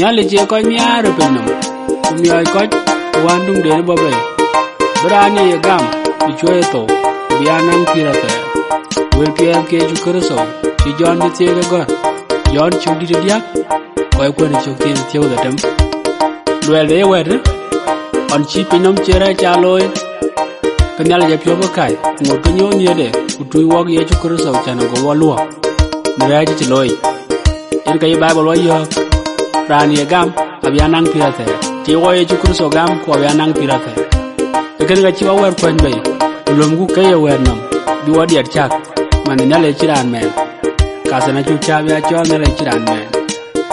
Nyali je ko miaro penum. Kumyoy ko wandung de bobe. Brani gam bichoy to bianang pirate. Will pm ke ju kurso. Ti John de tega go. John chudi de yak. Ko ko ne chukti tiyo da tem. Duel de wed. On chi pinum chere chaloy. Kanyal je pyo kai. Ngot ko nyo ni de. Utui wog ye ju kurso chana go waluo. Nraji chloy. En kay Bible wa yo. Rani gam abianang pirate. Ti wo ye ju kurso gam ko abianang pirate. Ekan ga chi wa wer kwen bay. Ulumgu kay wer nam. Bi wadi at chak. Man nyale chiran men. Kasana chu chabya chol nyale chiran men.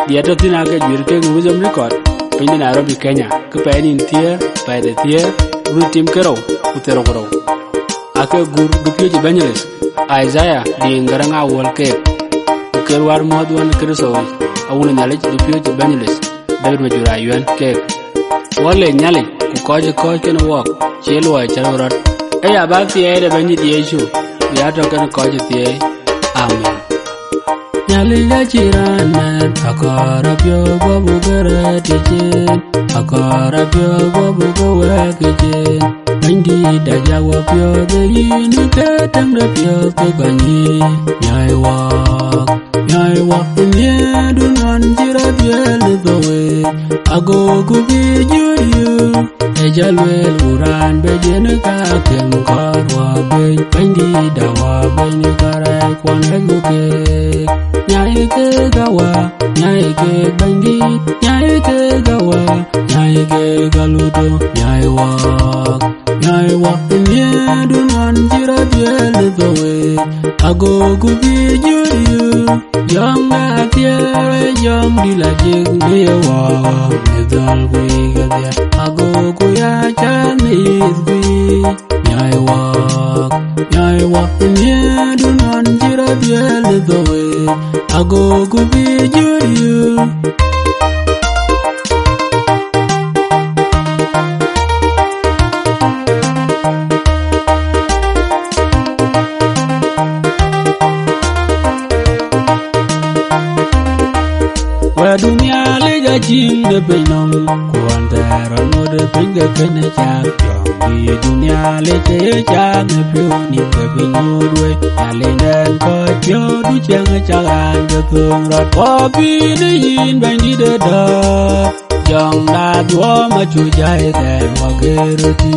Dia to tina ke jwir ke nguzum record. Pindi Nairobi Kenya. Ke painin tie, paide tie, ru tim kero, utero kero. Ake gur dupyo ji Banyeles. Isaiah di ngaranga wol ke. Uker war modwan kriso. Awuna nyale dupyo ji Banyeles. David majura yuan ke. Wale nyale ku koje ken wok. Chelo ay charorot. Eya ba tie de banyi Yesu. Ya to kan koje tie. Amen. Nyali ya chiran man. Akara pyo babu gara tijen. Akara pyo babu gawa kijen. Bandi da jawa pyo de yinu katang da pyo kaganyi. Nyai wak nye dunan jira pyo ligawe. Ago kubi juriyu. Ejalwel uran bejene kakem karwa ben. Bandi da wa ben karai kwan heguke. Nyai ke gawa, nyai ke bandi, nyai ke gawa, nyai ke galuto, nyai wak nye dunan jira jele gawe. Ago kubi juriyu, yang atiare yang dilajik dewa. Medal kui gadia, ago kuya chanis kui. Nyai wak nye dunan jira jele gawe. Ago kubi juriyu. Wa dunia lega jim de penom. Kuantara no de pinga kene chak. Di dunia lete chak ne pioni ke pinodwe. Alenden ko pyo du chang chagan de tung rat. Kopi ne yin bandi de da. Jong da dua ma chu jai ten wa geroti.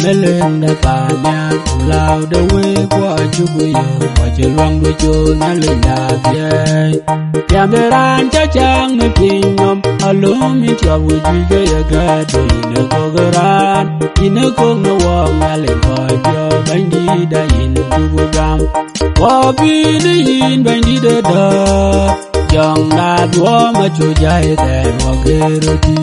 Meleng da panya ulau de we kwa chukuyo. Wa chelwang du cho na lenda pye. Yameran cha chang me pinom. Alumi chwa wuji ge ya gado ine kogeran. Ine kong na wang aleng ko pyo. Bandi da yin chuku gam. Kopi ne yin bandi de da. Jong da dua ma chu jai ten wa geroti.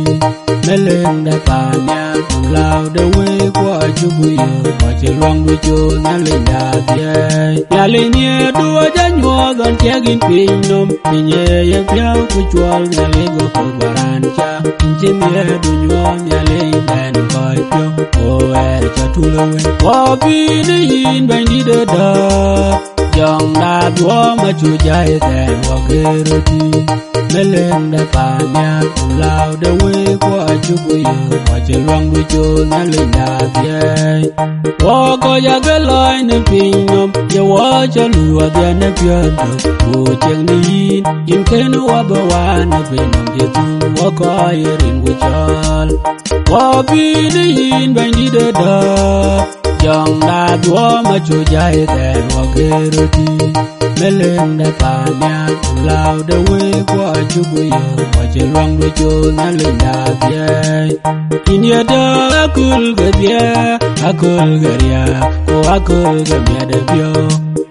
Meleng da panya ulau de we kwa chukuyo. Wa chelwang du cho na lenda pye. Nyale nye dua janyo gan chagin pinom. Minye ye piao kuchwal nyale go kobarancha. Inche nye dunyo nyale inden koi pyo. Ower chatulowe. Wapi ne yin bandi de da. Jong da dua ma chu jai ten wa geroti. Meleng da panya ulau de we kwa chukuyo. Wa chelwang du cho na lenda pye. Wako ya geloi ne pinom. Ye wa chalua dia ne pyo do. Wo cheng ni yin. Yin kenu wabawa ne pinom. Ye tu wako yerin wichal. Wapi ne yin bandi de da. Jong da dua ma chu jai ten wa geroti. Meleng da panya ulau de we kwa chukuyo. Wa chelwang du cho na lenda pye. Inya da akul gadia, akul garia, ko akul gamya de pyo.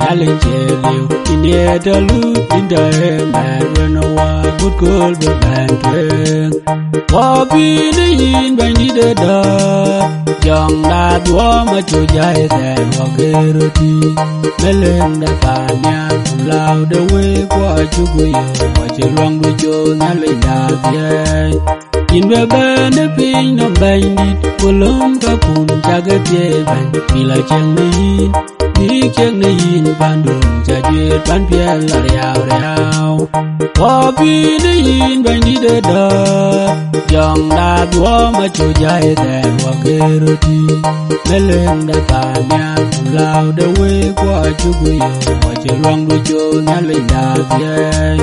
Alin cheliu, inya da lu inda man when a wa good cool be man tweng. Wapi ne yin bandi de da. Jong da dua ma chu jai ten wa geroti. Meleng da panya ulau de we kwa chukuyo. Wa chelwang du cho na lenda pye. In be ne pin no bandi. Kulum ka kun jaga je ban. Mila cheng ni yin. đi kiêng nơi in ban đường cha duyệt ban phía là rào hoa phi nơi in ban đi đỡ đỡ dòng đa đua mà chú dài đèn hoa kê rô đi mê lên đã cả nhà lao đỡ quê qua chú quê hoa chơi loang đôi chô nhà lên đà dây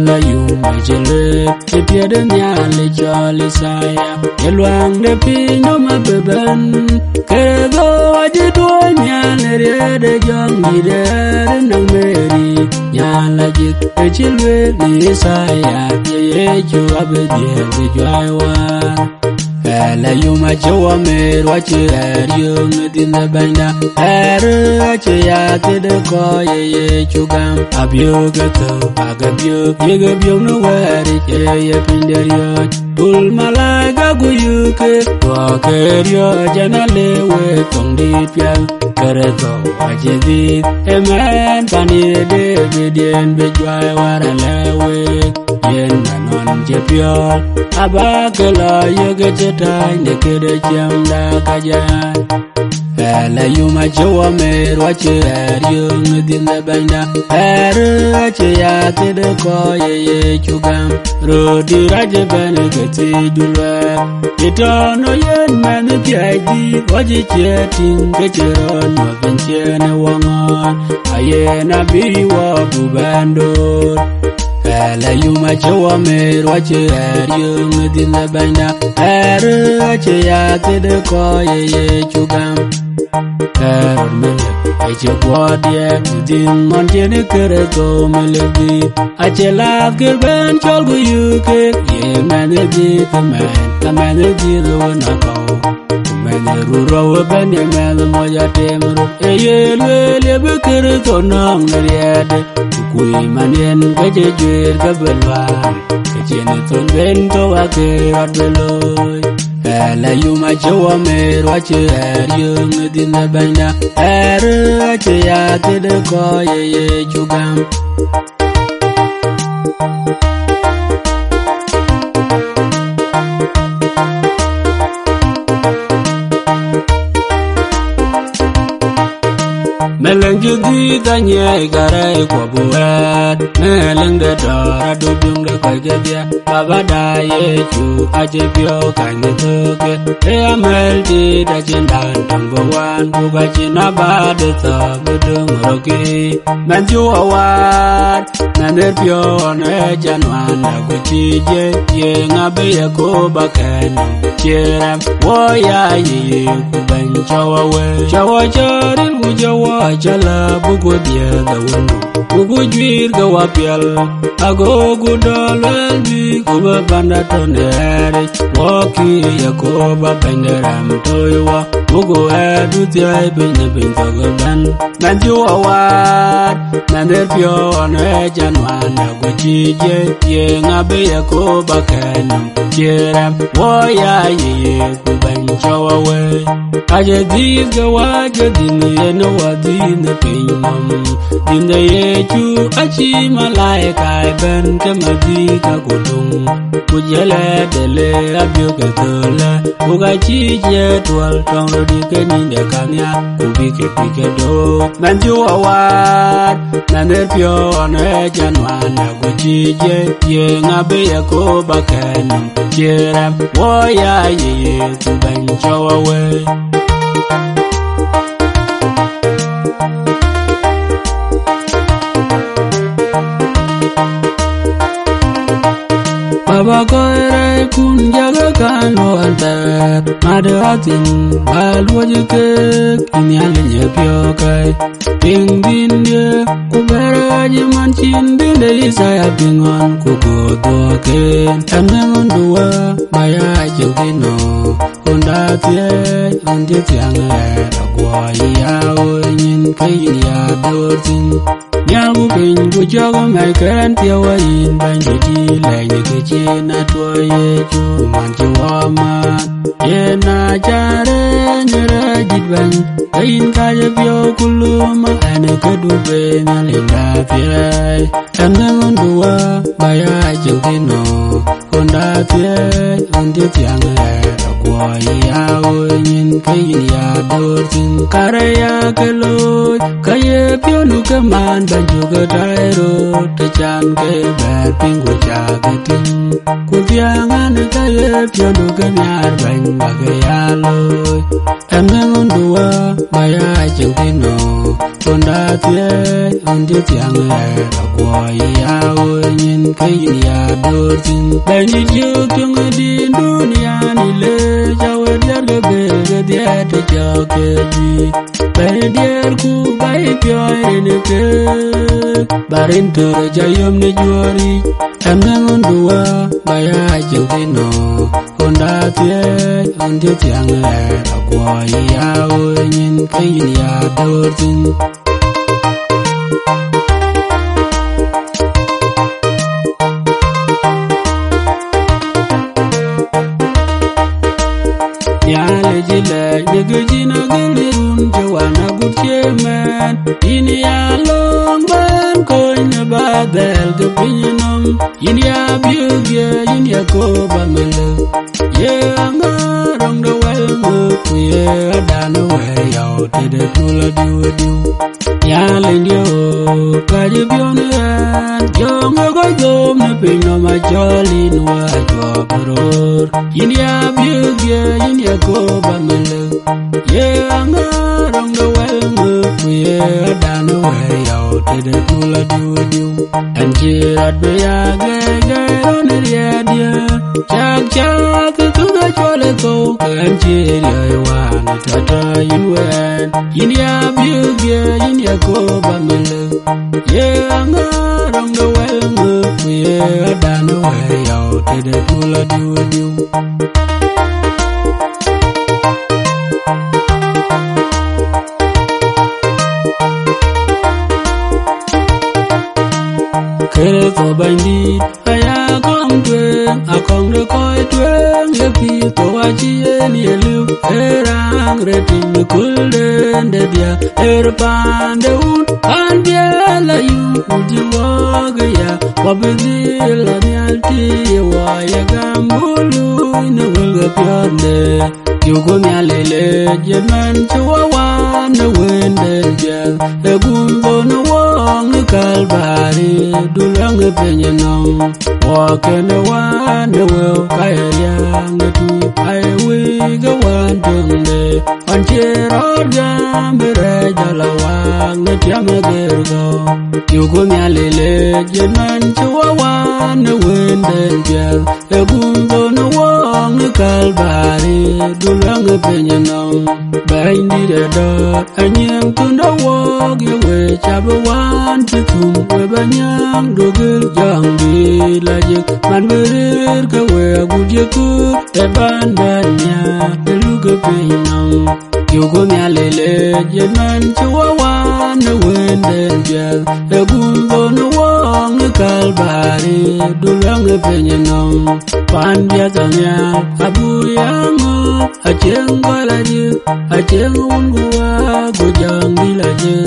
la yu mai jele te pia de nya le cho le saya ye luang de pi no ma beben ke do aje do nya le re de jong ni de nang meri nya la jit e chilwe ni saya ye ju abe de jai wa la yu ma jowa me ro che yu din da banda er che ya te de ko ye chu gam abyo ga to agabyo ye ga byo no wa ri che ye pinder yo ul malaga gu yu ke wa ke ryo jana le we tong di pial kare to aje di e man pani de be dien be jwai wa le we yen nanon je pyo aba ke la ye ga che tai ne ke de cham da ka jan la yu ma jowa me ro che ryo din da banda er che ya te de ko ye chu gam ro di ra je ben ke ti du la ye to no yen man ti ai di wa je che tin ke che ro no ben che ne wangon aye na bi wa bu bando la yu ma jowa me ro che ryo din da banda er che ya te de ko ye chu gam mele ache guardia din mon jene kere to mele bi ache la gerben chol gu yuke ye mane di kamane di ro na ko mane ru ro ben ye mele mo ya temru e ye le be kere to nang na yede kui manen ke je jwer ka belwa ke jene to ben to wa ke adloy la yu ma jowa me ro che ryo din da banda er che ya te de ko ye chu gam meleng judi ta nye gare ko buat meleng de dora do byung de ko ge bia baba da ye chu aje bio kan de ke e amel di da jin dan number 1 bu ga jin na ba de ta bu dung ro ki man ju awat na de bio ne jan wan na ko chi je ye nga be ye ko ba kan che ram wo ya ye ku ban chawa we chawa charin bu jawa jala bugu dia da wanu bugu juir ga wapial ago gudol bi kuba banda tonere woki ya koba benderam toywa bugu edu tiai bin togodan nanju awat nander pio ne janwana go chije ye ngabe ya koba kenam jeram woya ye kuban chawawe aje dis ga waje din ye no wadi ne pinam din de ye chu achi malaika ben kemadi ka kudung kujele dele abyo ke tola uga chije twal tong ro di ke ni de kanya kubi ke pike do manju awat naner pio ne janwana go chije ye ngabe ya ko bakenam jeram woya ye kuban chawawe Baba koere kun jaga kan lo alter madatin balwaje ke kinyale je pio kai ding din ye kuberaje manchin dinde saya bingon ku godo ke tanangon dua baya jogino honda tie onje tiang agwa ya onin kayin ya dortin Nyamu pin ku jogo mai kan tiawa in banji ji lai ni ke che na to ye chu man chu ma ye na jare nyara jit ban kain kaya pio kuluma ane kedube ngalinda piai Tangan dua baya jengkino Honda piai undi tiang Kwa iya nyin kain ya dortin Karaya keloj kaya pio nukaman banju kedairo Tecan ke berpinggu jagetin Kupiangan kaya pio nukanyar bang bagayaloy Tangan dua baya jengkino Honda piai undi tiang Kwa iya nyin kain ya dortin Banyi juk yung di dunia nile Jawa diar gebe diar te jauke di Bayi diar ku bayi pioi rene ke Barin tur jayom ne juari Tangan dua baya jengkino Honda tiai undi tiang Kwa iya nyin kain ya dortin Yale jile negejina gelirun jawana gurcheman Ini along ban koina badal gepinyenom Ini abiugya ini akoba mele Ye angarong da welngu Ye adana weyao tede kula diu Yale ndio kaje bionean Jonga goydom ne pinoma jolin wajwa beror Ini abiugya ini akoba mele Ye angarong da welngu Ye adana weyao tede kula diu Anjirat beya gegeron dia Chak tuga chole ko Anjiri wan tata yuen Ini abiugya ini akoba mele Ye angarong da welngu Ye adana weyao tede kula diu Kere ko bandit aya kong tuen akong de koi tuen ye pi to ajien ye lu erang retin kulden de dia erpan de un an dia la yu uji waga ya wabedi la nyalti wa ya gambulu ne wulga pionde yugo nyalele jeman chiwawa ne wende jel egumbo no wong kalbari dulang penyenom wakene wane wo kaya yang tu ai wi ga wan tunde anjero jambere jalawang ne tiama gergo yugo nyalele jeman chiwawa ne wende jel egumbo no wong kalbari dulang penyenom baindi de dot anyang tunda wog yewe chabawan titum we banyang dogel jang di lajek man berir ke we aguje ku e bandanya eluge pinang yugo nyalele jenan chiwawan ne wende jel egumbo no wong kalbari dulang penyenom pan biasanya abu yango Aceng balaje, aceng ungguwa gojang dilaje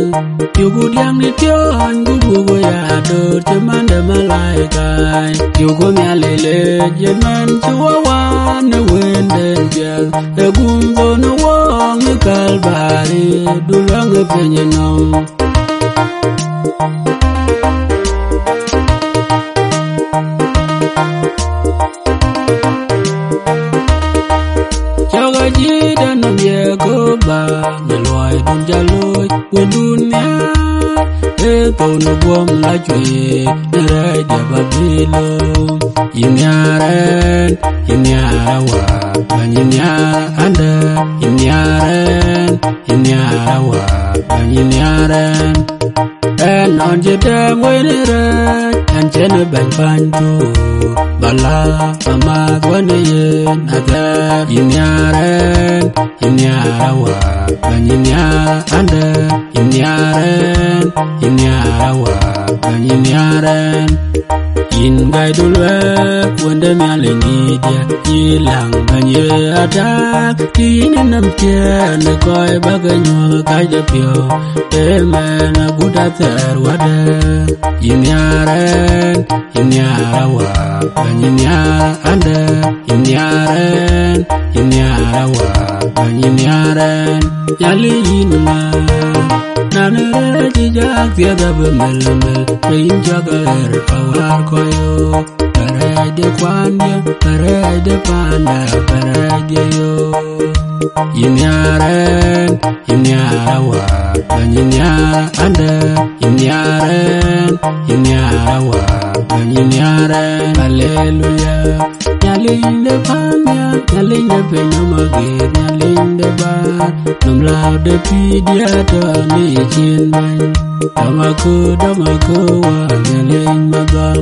Yugo diang di tion gugu goya dor teman de malaikai Yugo nyalele jenan chiwawan ne wenden jel Egumbo no wong kalbari dulang penyenom Jida nam ye ko ba ne loy dun jaloi we dunya e to no bom la jwe ne ra dia babilo yinyaren yinyawa banyinyara anda yinyara wa banyinyaren en on jeda wenere en chene ben pantu bala mama gwane yen ada yinyaren yinyawa banyinyara anda yinyara wa banyinyaren in gai dulwe wende mialengi dia ilang banye atak kini namke ne koi baganyo kai de pio te mena buda terwada inyaren inyarawa banyinyara anda inyarawa banyinyaren yali inma nanere jijak tiada bemelmel pinjagar awar koyo parade kwandya parade panda parade yo inyaren inyarawa banyinyara anda inyarawa banyinyaren hallelujah nyalinde panya nyalinde penyamagir nyalinde bar numlaude pidia to ni chinman damako wa nyalind magal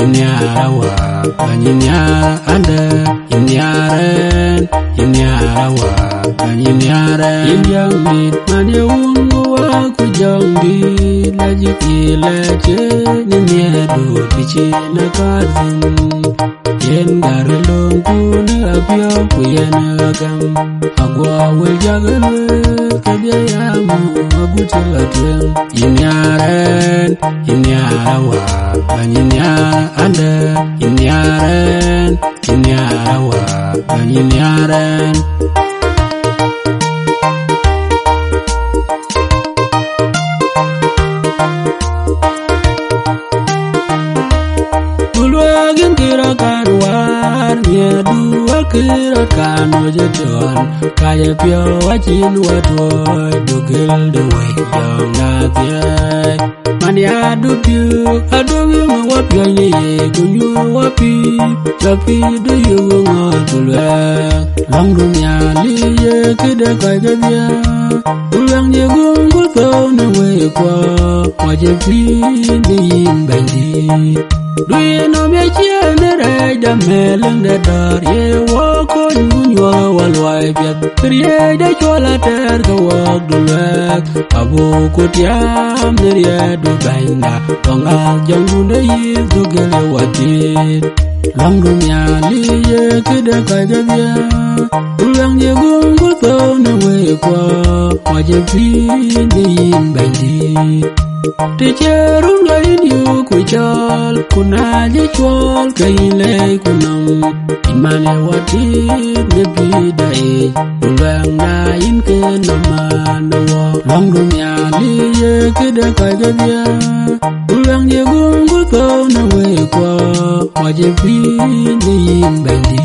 inyarawa banyinyara anda inyarawa banyinyaren injangit manyungu waku jangdi lajikilece ninyedu pichina kazin yen garelong kune apyo kuyena agam agwa weljagalwe kabyayamu abutelatwen inyarawa banyinyara anda inyarawa banyinyaren Kira kano jeton kaya pio wachin watwoy dugil de way jong na tiay mania du piu adu ma wap yanye kunyu wapi tapi du yu ngotulwa long dunya liye kida kaya dia ulang ye gungu to na way kwa waje pi de yin bandi du ye no me chiene ray da meleng de dar ye wakon gunyo walwai biat kriye de chola ter ka wak dulwek abu kutiam neriye du bainda tonga jangunde yi dugele watit long dunya liye kida kaya dia ulang ye gungu to na we kwa waje pi de yin bandi Tijarung lain yu kuchal kunaji chwal kailay kunam imane watit nebidai ulang dain ke namanawa long dunya liye kida kaya dia ulang ye gungu to na we kwa waje pi ni yin bandi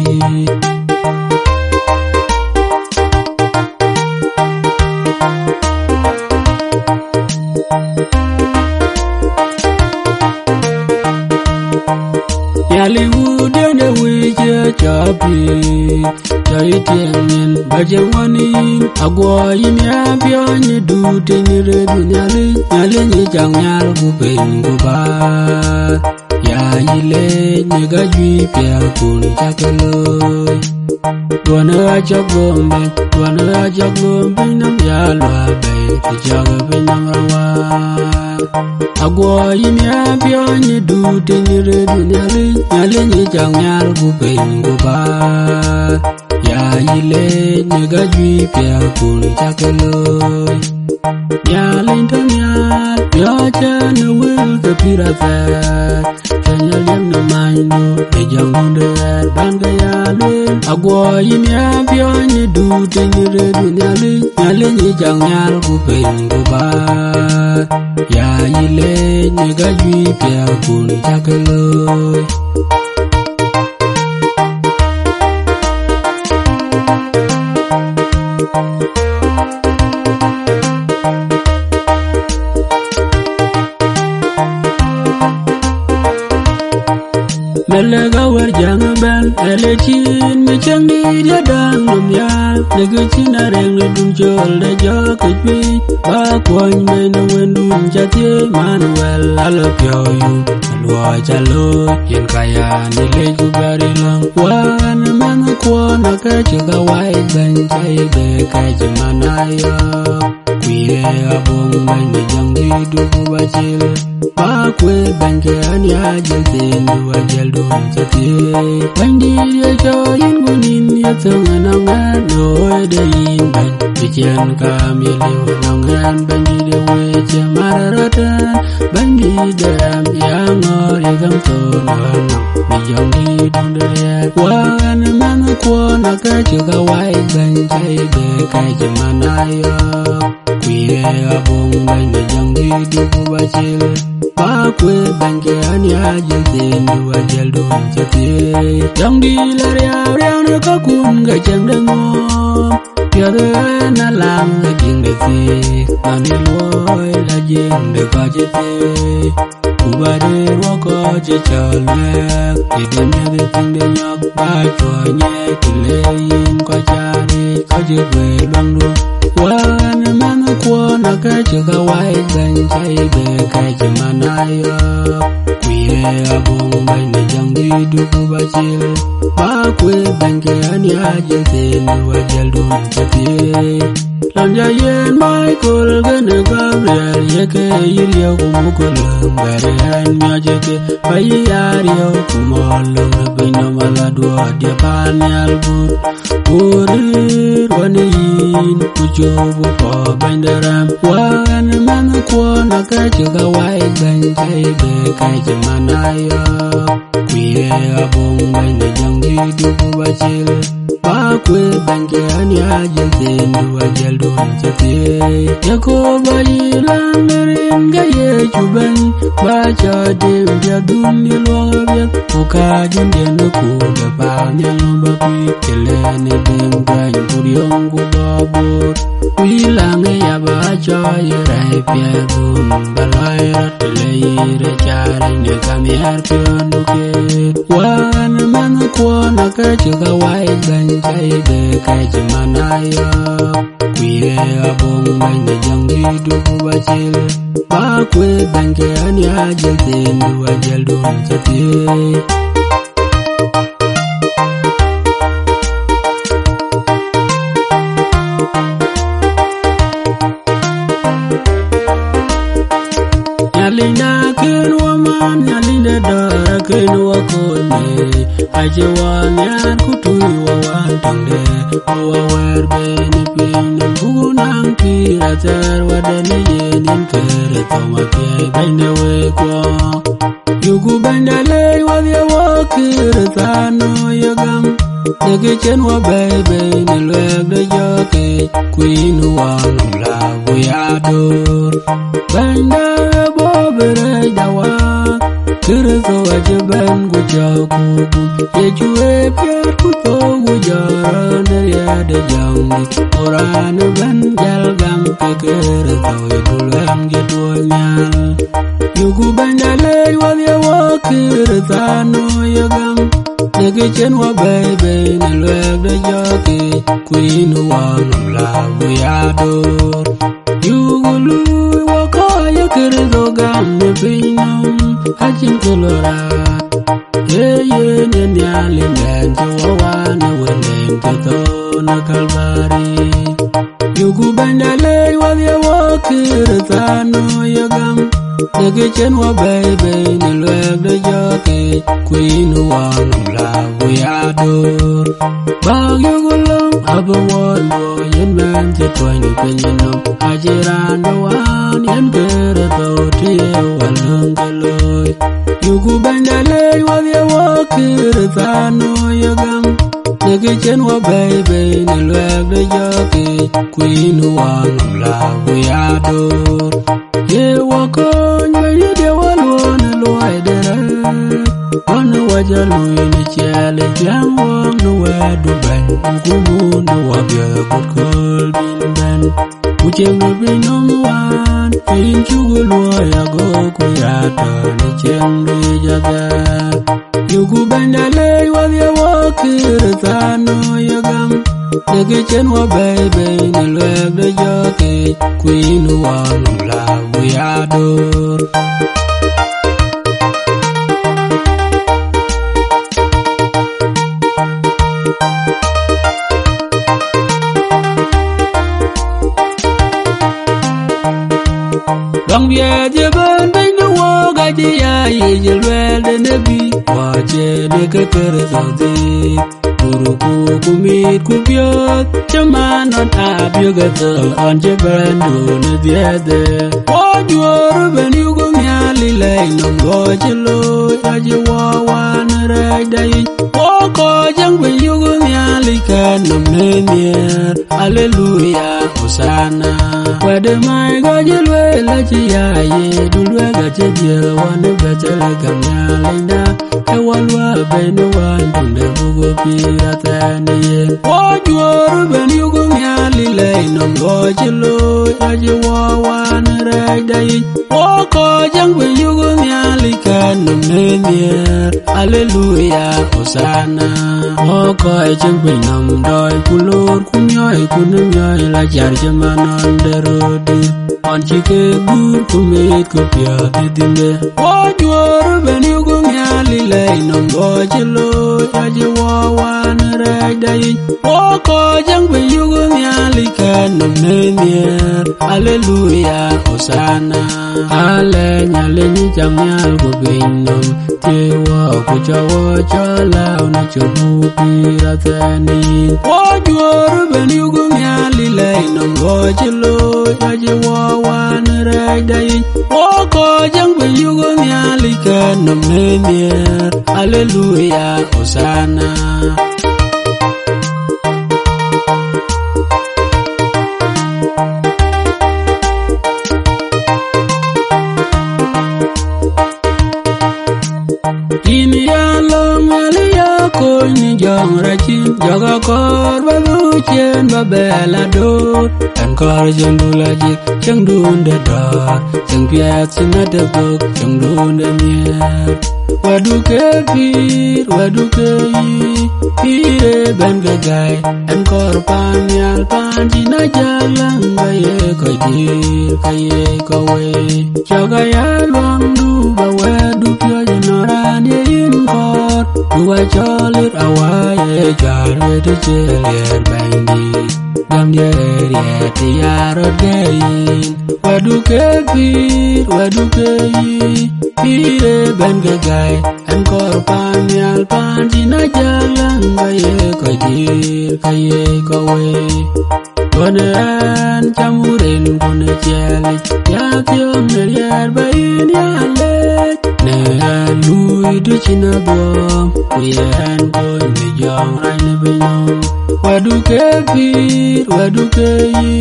Hollywood and the witcher choppy, Joy Tian, Bajawani, Agua in Yabion, you do ting it in Yalini Jangal, who bang go bar. Ya Yile, Nigaju, Pia Kun Takalo. Dwana Jogum, Binam Yalwa, Bay, the Jogabinam Rawa. Agua in Yabion, you do ting it in Yalini Jangal, who bang go bar. Ya Yile, Nigaju, Pia Kun Takalo. Yalinton Yal, Yajan will the Pirata. Yalem no mino, the young under Bandayalin. Agua in Yabion, you do ting it in Yalini Jangal, who bang go bar. Ya Yile, Nigaju, Pia Kun Takalo. Melaga warjang bel elechin mechang di ladang lumya negechin areng ledun jol de joketpi ba kwon men wendun jati manuel alopyo yu lwa jalo yen kaya ni leju barilang wan man kwon ka chuga wai ben chai de ka jmanayo Kuye abong bani jangi dugu bachil Bakwe banke ani ajil tendu ajal dun chate Bandi ya choyin gunin ya tunganangan Noe de yin ban Bichian kamili wanangan Bandi de weche mararatan Bandi de am yangor yagam tonanang Bijangi dundariat Wan mana kuana kachuka wai banjai de kajamanayo Kuye abong bani jangi dugu bachil Bakwe banke ani ajil tendu ajal dun chate Jangi laria riana kakun gajang dengom Piada na lang la jing de te Nani loy la jing de kajete Ubade wako je chalek Ide mede ting de nyok ba chua nye Kileyin kwa chari kaje kwe luangdu Wan mana kwa na kache kawai Gancai be kache manayo Kuye abong bani jangi dugu bachil Bakwe banke ani ajil tendu ajal dun chate Lanja yen Michael gane Gabriel Yeke yirya kumukulung Gare an myajeke Bayi yarya kumolung Nebina maladua dia panyal bud Urir wane yin Kujubu po bandaram Wan mana kuana kache kawai Gancai be kache manayo Kuye abong bani jangi dugu bachil Bakwe banke ani ajil tendu ajal dun chate Yakoba yilang merin gaye chuban Baca dem jadun di luang biat Muka jundien kuda panyal bapi Kelene bengkai kuryong kubabur Wilang ya baca yirai piagum Balai rateleire cari ne kami harpion duke Wan mana kuana kache kawai Gancai be kache manayo Kuye abong bani jangi dugu bachil Bakwe banke ani ajil tendu ajal dun chate Yalinda ken waman yalinda dara ken wakone Ajewan yan kutui wawan tangde Wawer beni ping bugunang kiratar wadani yenin kere toma pie bende wekwa Yugu bende lei wadya wakir tano yagam Dege chen wa bebe ni lwek de joke Queen wanum la wiyador Bende bobere dawak Kirito ajaban gujakubu Yejue piar kuto gujaran Dariada jangdi Orang ban jalgam Kirito ibulang jadwalnyal Yugu bandalai wadya wakiritano yagam Dege chen wa bebe Nilwek de joki Queen wanum la wiyador Yugu lui wakaya kirito gam Nepinam Hajin kulora Ye nyen yalin Gancho wawana welen Kito na kalbari Yugu bandalai wadya wakiritano yagam Dege chen wa bebe Nilwek de joki Queen wanum la wiyador Bag yugu long Aba walo yen man Chitwanyu penyinom Ajiran dawan Yen kirito tiye walung kaloy Yugu bandalai wadya wakiritano yagam Dege chen wa bebe Nilwek de joki Queen wanum la wiyador Ye wakony Yede walwon luwai dere Wana wajalui ni chele Jam wang nuwedu ben Ukumu nuwabya kutkol bin ben Uchem nubinom wan Kain chugulwa ya goku yata Ni chemri jaga Yugu bandalai wadya wakiritano yagam Dege chen wa bebe Nilwek de joki Queen wanum la wiyador Bang bia je ben ben no wo ga je ya ye je lwel de ne bi wa je ne ke kere zodi Guru ku mit ku biot chama non abyo ga tel on je ben do ne diede O juor ben yu go nyali le no go je lo ya je wa wan re dai O ko jang ben yu go nyali kan no ne mier Hallelujah Hosanna Wede mai go je lwel la je ya ye du lwel ga je je wan ga je ga nyali da e walwa ben wan dunde bugo pi Ataniye O juor ben yu go nyali le no go je lo ya je wa wan re dai O ko jang ben yu go nyali kan no ne mier Hallelujah Hosanna O ko jang ben nam doi kulur kunyoy kunyoy la jar jamanon derodi on chike gur kumit ko pya dinde O juor ben yu go nyali le no go je lo ya je wa wan re dai O ko jang ben yu go nyali kan no ne mier Hallelujah Hosanna Ale nyale ni jam nyal go bin nom te wa ko chawo chalao na chubu piratani O juor ben yu go nyali le no go je lo ya je wa wan re dai O ko jang ben yu go nyali kan no ne mier Hallelujah Hosanna Ini ya long ali ya ko ni jong ra chin joga kor ba lu chen ba bela do an kor chen du la ji chang dun de da chang pya chin na de bok chang dun de mier wadu ke yi ben ga gai an kor pan yal pan ji na jalang ga ye ko dir ka ye ko we joga ya long du ba wadu pyo no ran ye in kor du wa cholit awaye jar we de cheler bandi gam ye ti yarot gain wadu ke yi ben ga gai an kor pan yal pan ji na jalang ga ye ko dir ka ye ko we Kone an chamuren kone cheli ya tiom ne yer bain ya lech ne an lui du china duom kuyen koi ne jong rai ne binom wadu ke yi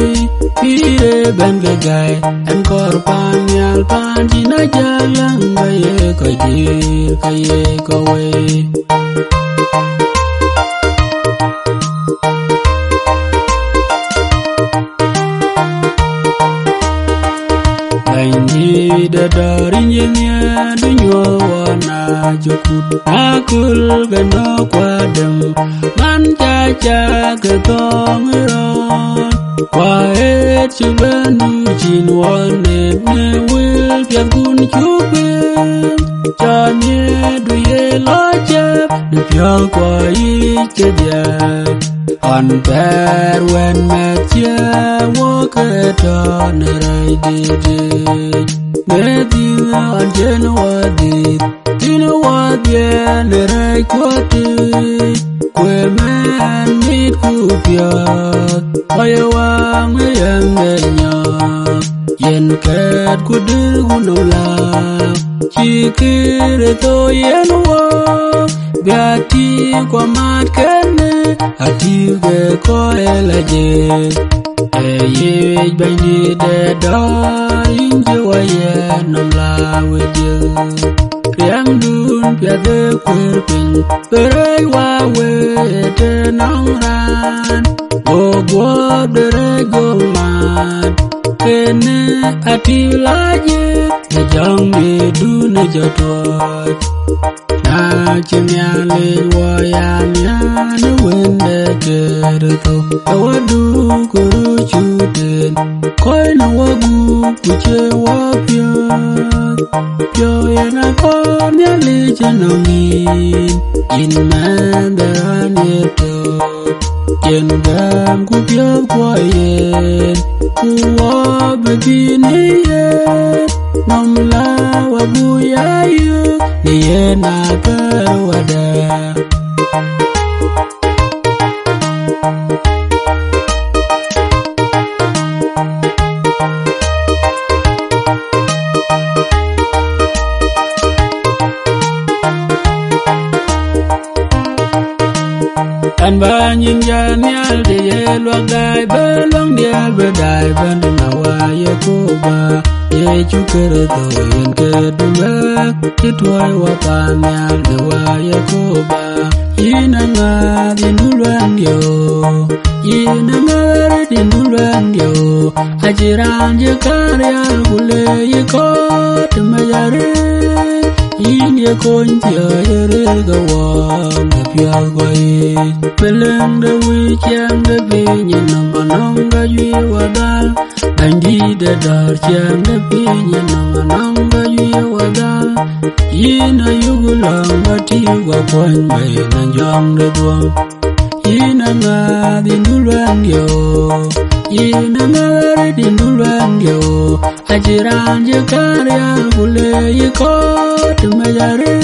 pire ben ga gai an kor pan yal pan jina jalang ga ye ko dir ka ye ko we da darin yenya dunyo wana jukut akul gano kwadem man jaja ke tongron kwa et chibanu jinwane ne wil piangun chupem chanye duye lojab ne pial kwa ichedia on bear when matya walk at on raididi Nedina anjena wadi nerai kwati kwe man mit kupyat kaya wang yang nenya yen ket kudir gunola chikire to yen wa biati kwa mat kene ati ge ko elaje ye bani de dar inje waye nam la weje yang dun pya de kurpin berai wa we te nang ran o go de go mat kene ati laje ne jang me du ne jotoi na chimya le wa ya nya ne wende ke to awadu kuru chuten koi na wagu kuche wapya pyo yana kon ya le chenongin in man berane to yen gam ku pyo kwa yen kuwa begini nom la wa buyayu niye na karwada an ba nyin jan yal de yelwa dai ba long dia ba dai ba na wa ye ko ba ye chuker do yen ke du ba ti toy wa pa nyal de wa ye ko ba ina nga din dulwan yo ina nga din dulwan yo ajiran je karya gule ye ko te mayare yin ye konja yere gawa na pial goi beleng de wichang de binyin na manong ga yui wadal bandi de dar chang de binyin na manong ga yui wadal yin ayugulang bati wa kwan mai na jong de duang yin nga din dulwan yo yin nga din dulwan yo ajiran je karya gule ye ko mayare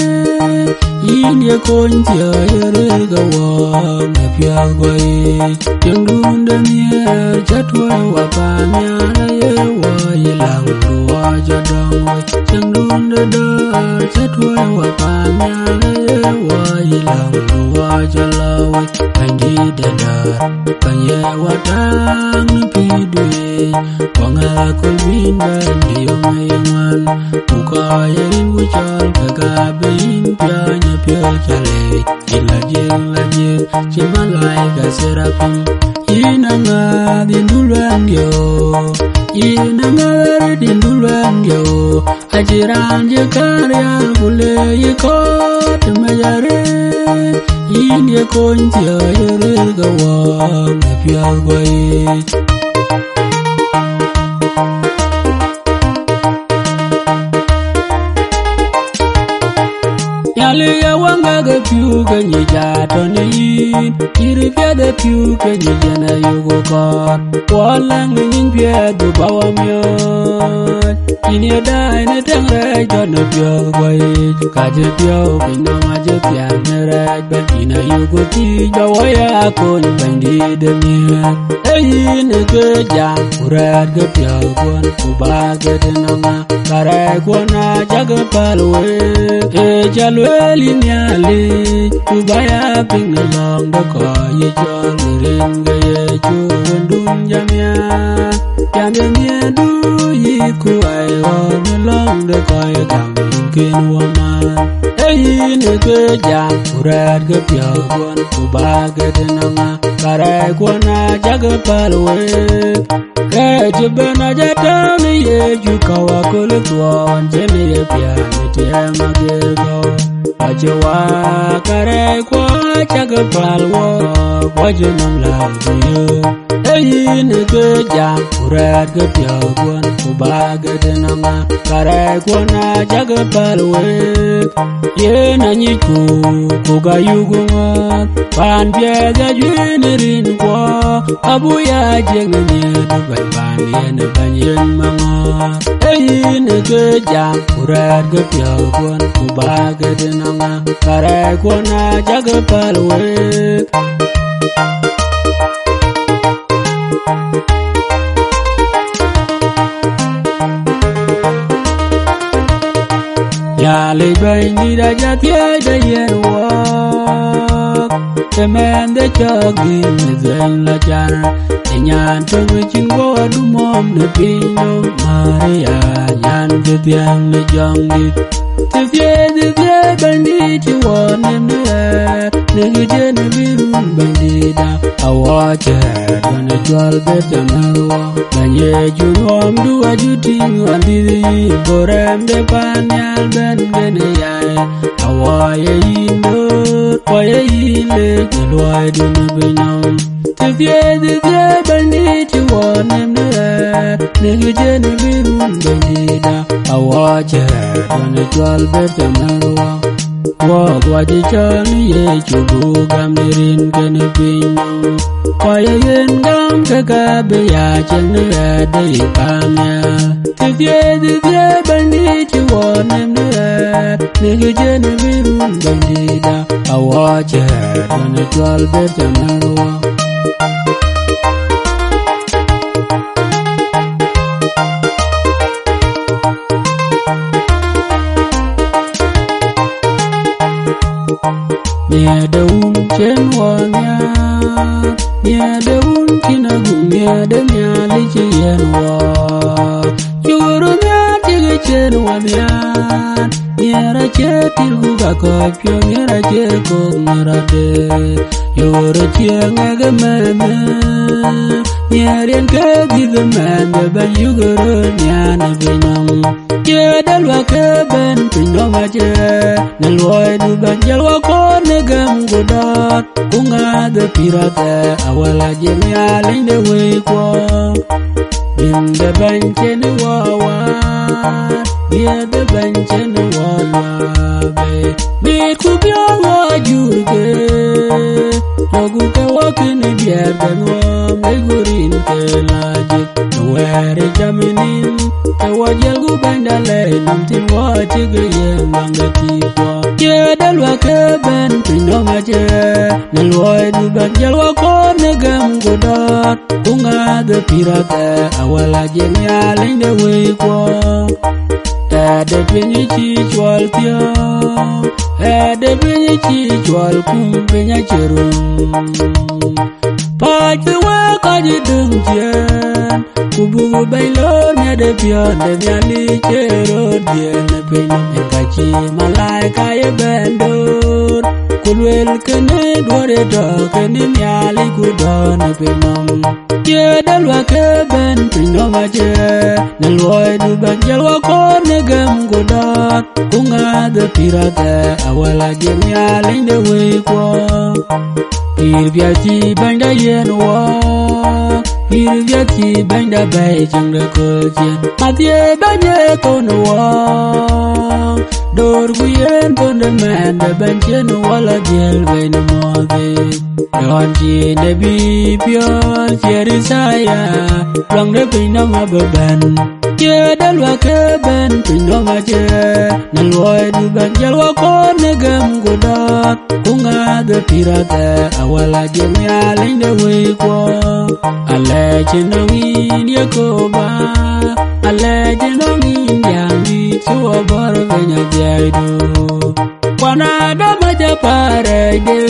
yin ye konja yere gawa na pial goi jangdun de mie chatwa wa pa nya ye wa ye lang wa jadong jangdun de da chatwa wa pa nya ye wa ye lang wa jalawa andi de da kanye wa tang pi due wanga kulbin ban dio mai man buka yerin wuchal kaga bein pya nya pya chale ila jing chimalai ga serapim inanga din dulwan yo inanga din dulwan yo ajiran je karya gule ye ko te mayare yin ye konja yere gawa na pya goi Yali ya wanga ga piu ga ni ja to ne yin iri pya da piu ga ni jana yugo kor walang nin pya du bawa myo ini da ne tang ra jo no pyo goi ka je pyo bin no ma je pya ne ra ba ina yugo ti jo wa ya kon bandi de mi ei ne ge ja ura ga pyo kon ku ba ga de no ma kare ko na ja ga palwe e jalo linyali ubaya pingalong da ko ye jol ringa ye chundun jamya jamya du yi ku ai on long da ko ye kam kin wama ei ne ke jam urat ge pyo gon uba ge denama kare ko na jag palwe ke jibana jata ni ye ju kawa kol tuon je me ye pya ni te magir go Ajawa kare kwa chaga palwo wajanam la yo eyin ke jam urat ke pyawon ubaga denama kare kwa na chaga palwe ye na nyiku kuga yugunga pan bia ga junirin kwa abuya jengni dubai ban yen banyen manga eyin ke jam urat ke pyawon ubaga denama kare kwa na chaga palwe Ya le bay ni da ja tie da yen wa te men de chok din zen la jar e nyan to chin go du mom ne pin no maria nyan de tiang ne jong di te de bandi ti won ne ge je ne bi run bandi da awa che don jwal be de na ye ju nom du ajuti andi borem de panyal ben gene ya awaye indo waye ile loy du ne binom te de bandi ti wonem ne ge ne birun bandi da awaje don jwal be de na Walk what you tell ye chubu gamirin can pin. Koyen gam kakabe ya chenra de pamya. Tivye bandit you want him there. Nigga jenabirun bandida. I watch it on a 12 better man. Nia daun chen wanya, nia daun kinagum nia da nia liche yen wa. Churu nia tige chen wanya, nia ra che tilgu ga kopyo nia ra che kog mara de. Yoro che ngaga meme, nia rien ke giga meme ban yugoro nia na binam. Che dalwa ke ben pinoma che, nalwai du ban jalwa ko negam godot. Kunga de pirate awala jemi alinde we kwa. Bim de banche ni wawa, bia de banche ni wawa be. Bit kubyo wajurge, logu ke wakini biar benwa megurin ke lajit. Were jaminin, ke wajel gu bandale namtin wajige ye mangati kwa. Che dalwa ke ben pinoma che, nalwai du banjal wako negam godot. Kunga de pirate awala jemi alinde we kwa. Ede pinyi chi chwal pyo, ede pinyi chi chwal kum pinya cherum. Pachi waka jidung jen, kubugu bailor nyade pyo de nyali chero dien pinyi ekachi malaika ye bendor. Kulwel kene dware do kene nyali kudon pinom. Che dalwa ke ben pinoma che, nalwai du banjal wako negam godot. Kunga de pirate awala jemi alinde we kwa. Pirvyati banda yen wa, pirvyati banda bay chang de kulchen. Matye banye kono wa, dor guyen ponde man de banchen wala jel bay no mode. Yon chi de bi pyo cheri saya, long de pinoma beban. Che dalwa ke ben pinoma che, nalwai du banjal wako negam godot. Kunga de pirate awala jemi alinde we kwa. Ale chinongin yakoba, ale chinongin yami chuwa boro venya jaidu. Kwana da maja parede,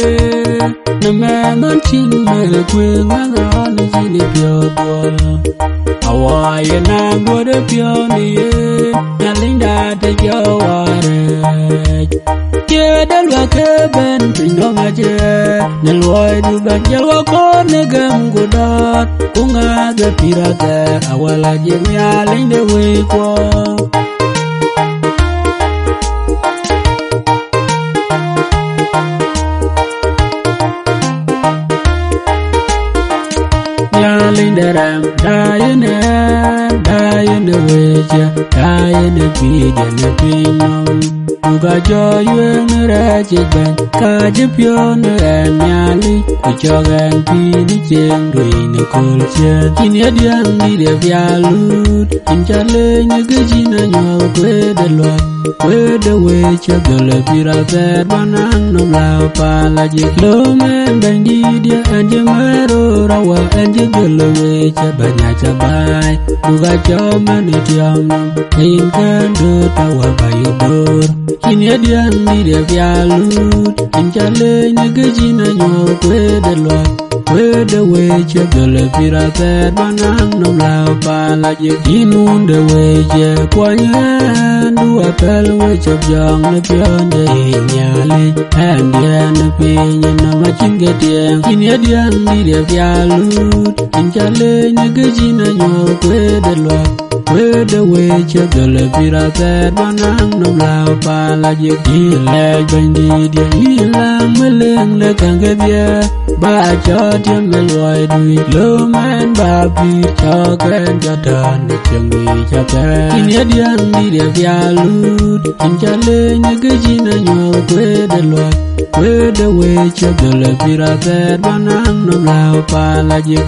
namenon chingme kwe ngana chini pyo bol. Awaye nango de pyo niye, nalinda de jaware. Che dalwa ke ben pinoma che, nalwai du banjal wako negam godot. Kunga de pirate awala jemi alinde we kwa. Lindaram, dying the wager, dying the pig and the pinum. You got joy when the ratchet bank, Kajipion and Yali, which your grand pini chain, doing a culture. In your young need of Yalut, in Charlene, you get in and you'll quit the lot. Where the witch of the Lepira said, Banana, Lao Palagic, Low man, Bandidia, and Jamero, Rawa, and you will away, Chabanacha by. You got your money, Tiam, in Kando, Tower by your door. In your young need of Yalut, in Charlene, you get in and you'll quit the lot. Where the witch of the Lepira said, Banana, Lao Palagic, in the witch, Quayan, do a pal witch of young Napion, Yali, and the opinion of a chingatia. In your young need of Yalut, in Charlene, you get in and you'll quit the lot. with the way you go le pira ter banang no lao pa la je ki le bendi dia la meleng le kang ke bia ba cho dia me loi dui lo man ba pi cho ken cho dan ni chang wi cha ta in ya diang ni dia bia lu in cha le ni ke ji na nyo kwe de loi with the way you go le pira ter banang no lao pa la je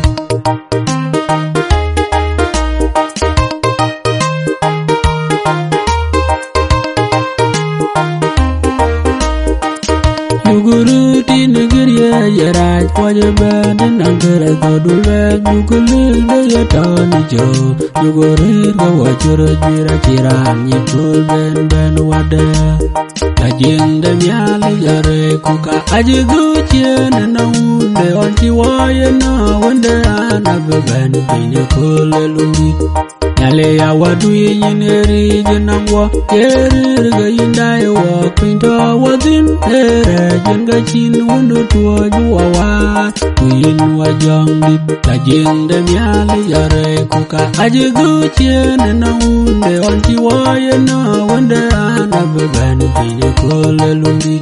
Guru di negeri ya wajah badan angkara kedua dukulu daya tani jo Guru kawajur jira jiran nyipul ben wadah Ajeng dan nyali jare kuka aja gucian naun dewan jiwaya na wanda anak beban punya kuleluri Nyale ya wadu yineri jenang wa yerir ga yindai wa pinto wadin ere jenga chin wundu tua jua wa kuyin wa jong dip tajeng dem nyale yare kuka aja gucian naun dewan jiwaya na wanda anak beban punya kuleluri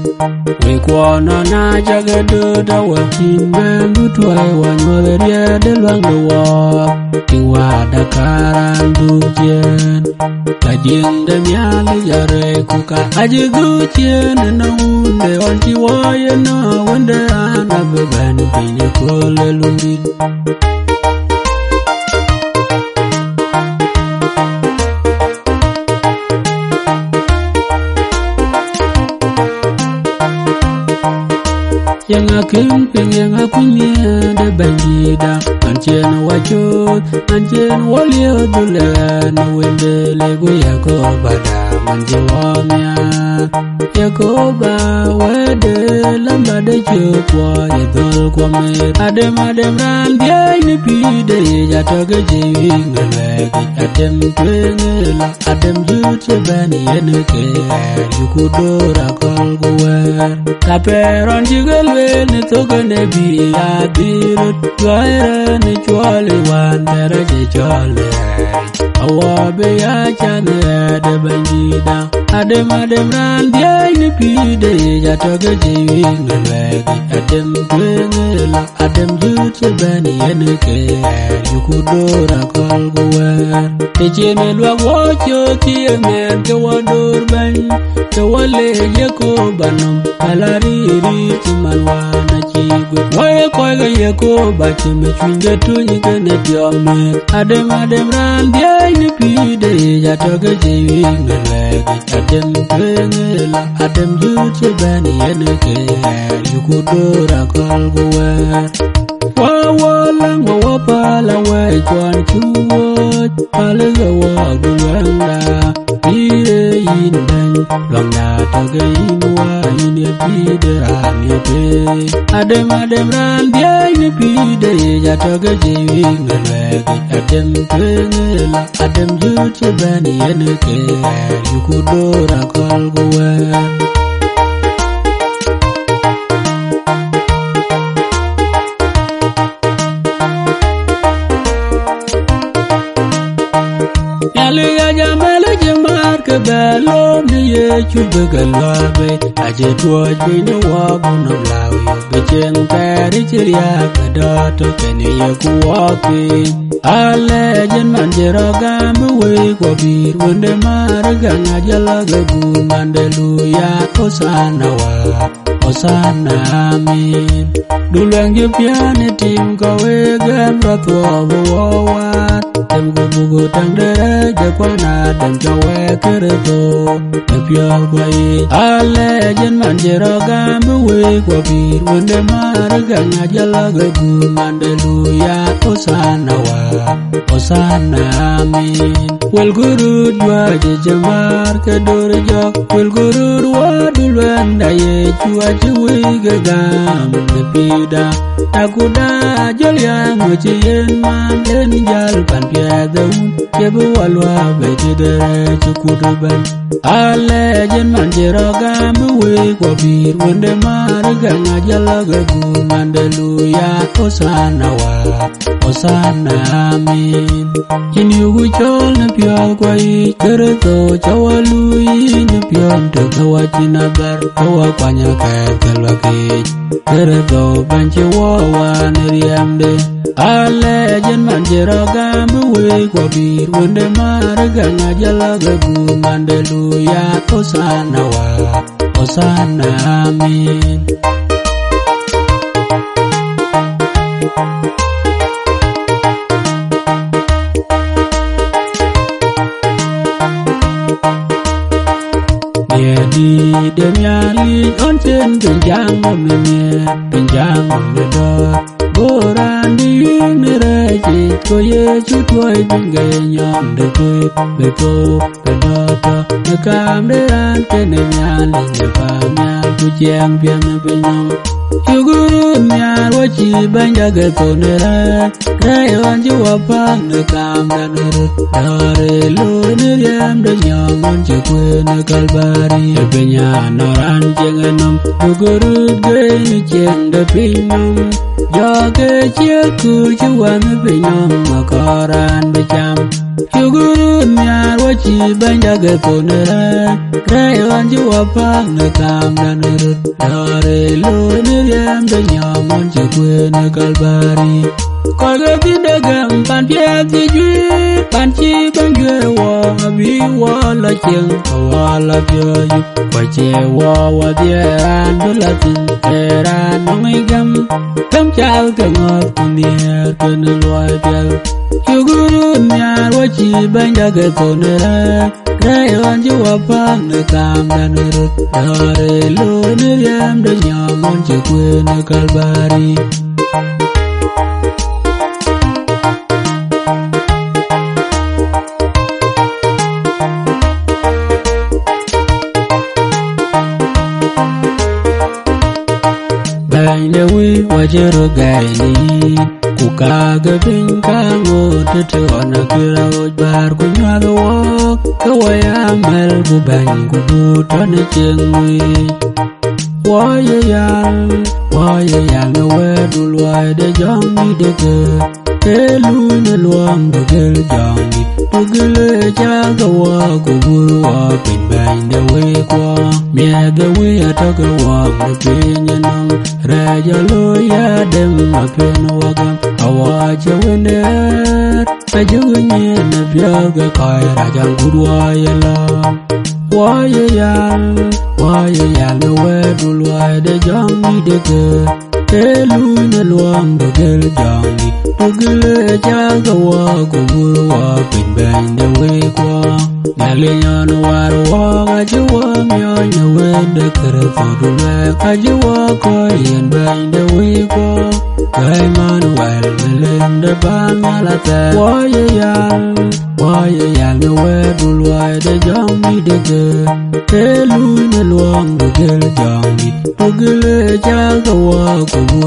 we kwana na jaga doda wa kin bambu tuai wa nyoleria delwang doa tiwa dakaran dujen tajeng dem yale yare kuka aja gucian naun dewan jiwaya na wanda anak beban punya kuleluri Yang akin pengen akunya de bandida Anchen wajud anchen walio dulan wende lego yakobada manjewamya Yakoba wede lamba de chukwa yedol kwame Adem ran biay ni pide jatoge jiwi ngelegi Adem twengela adem jutse bani yeneke Yukudora kolguwe Kaperon jigel ni toga ne bi abirut Gwaira ni chwali wandera je chole Awabe ya chane de bandida Adem ran biay ni pide jatoge jiwi ngelegi Adem twengela adem jutse bani yeneke Yukudora kolguwe Tejene lwa wocho kie men ke wadur bany Ke wale yeko banom Kalariri chimanwana chigwe Wae koiga yeko bachi mechwinge tunyi kene diome Adem ran biay ni pide jatoge jiwi ngelegi Adem twengela adem jutse bani yeneke Yukudora kolguwe Wawalang wawapala wai kwan chuwot Palaga wagulanda Pire yindan Lwangda toge inwa Inye pide ranye pe Adem ran biay ni pide Jatoge jiwi ngelegi Adem twengela adem jutse bani yeneke Yukudora kolguwe Yaliya jamala jamar ke belom ni ye chube galabe aje tuaj bini wabu no lawi becheng peri chiria kadato kene ye kuwapi ale jen manjero gambe we kwa bir wende maraga ngajala gagun mandeluya Osana amin Duleng jipiane tim kawe gembra tua buwawat Tem gubugu tang dere jakwana dem kawe kereto Nepial kwai Ale jen manjero gambe we kwa bir wende maraga ngajala gagun mandeluya Osana amin Wel gurud waje jamar kedur jok Wel gurud wadulwen daye chua chui gagam nepida Takuda jolya ngochi yen man len jal pan piadaun Kebu walwa beti dere chukuduban Ale jen manjero gambe we kwa bir wende maraga ngajala gagun mandeluya Hosanna amin. Inyugu chol na piol kwai kereto chawalui na pion te kawachina ber kawa kwanya kalwaki kereto banchi wawa neriamde ale jen manjero gambu we kwa bir wende marga ngajala gagu mandeluya Hosanna wa Hosanna amin. Di demiali on chen penjang medo boran di nereji ko Yesu tuai pingai nyom de kuit beto pedota nakam deran tenemiali nyepamnya tu jeng pian penyom yuguru nyar wachi banja getonera rayon juwapang nakam danur dare lo neriam de nyom on chekwe nakalbari penya noran jengenom yuguru ge jeng de pinyom Joge chiku chuan penyom makaran becam Yuguru nyar wachi banja getonera rayon juwapang nakam danur dare lo neriam de nyom on chekwe nakalbari Kolga tidagam pan piati jui pan chi bangwe wa abi wa la cheng wa pyoyu kwa che wa dieran dulatin eran nongigam tam chal ke ngot nier ken loy pial Yuguru nyar wachi banja getonera rayon juwapang nakam danur dare lo neriam de nyom on chekwe nakalbari Dewi wajero gaini kukaga pinka ngote te ona kira ojbar kunyalo wok kawaya mel kubang kubutone chengwi Waya yal na wedul wade jongi deke Elu ne luang degel jongi Degele jaga wa kuburu wa pinbang dewe kwa Miaga we ataga wak na pinyanong Raja lo ya dem apen wagam Awaja wender Ajugunye na piaga kay rajang kudwa yalam Waya yal na wedul wade jongi deke Elu ne luang degel jongi Degele jaga wa kuburu wa pinbang dewe kwa Nyalinyon warwa kajiwa myonya wende kereto dule kajiwa koyen bende wiko Emmanuel melende bangalate Waya yal ne wedul wade jongi dege Elu ne luang degel jongi Degele jaga wa kuburu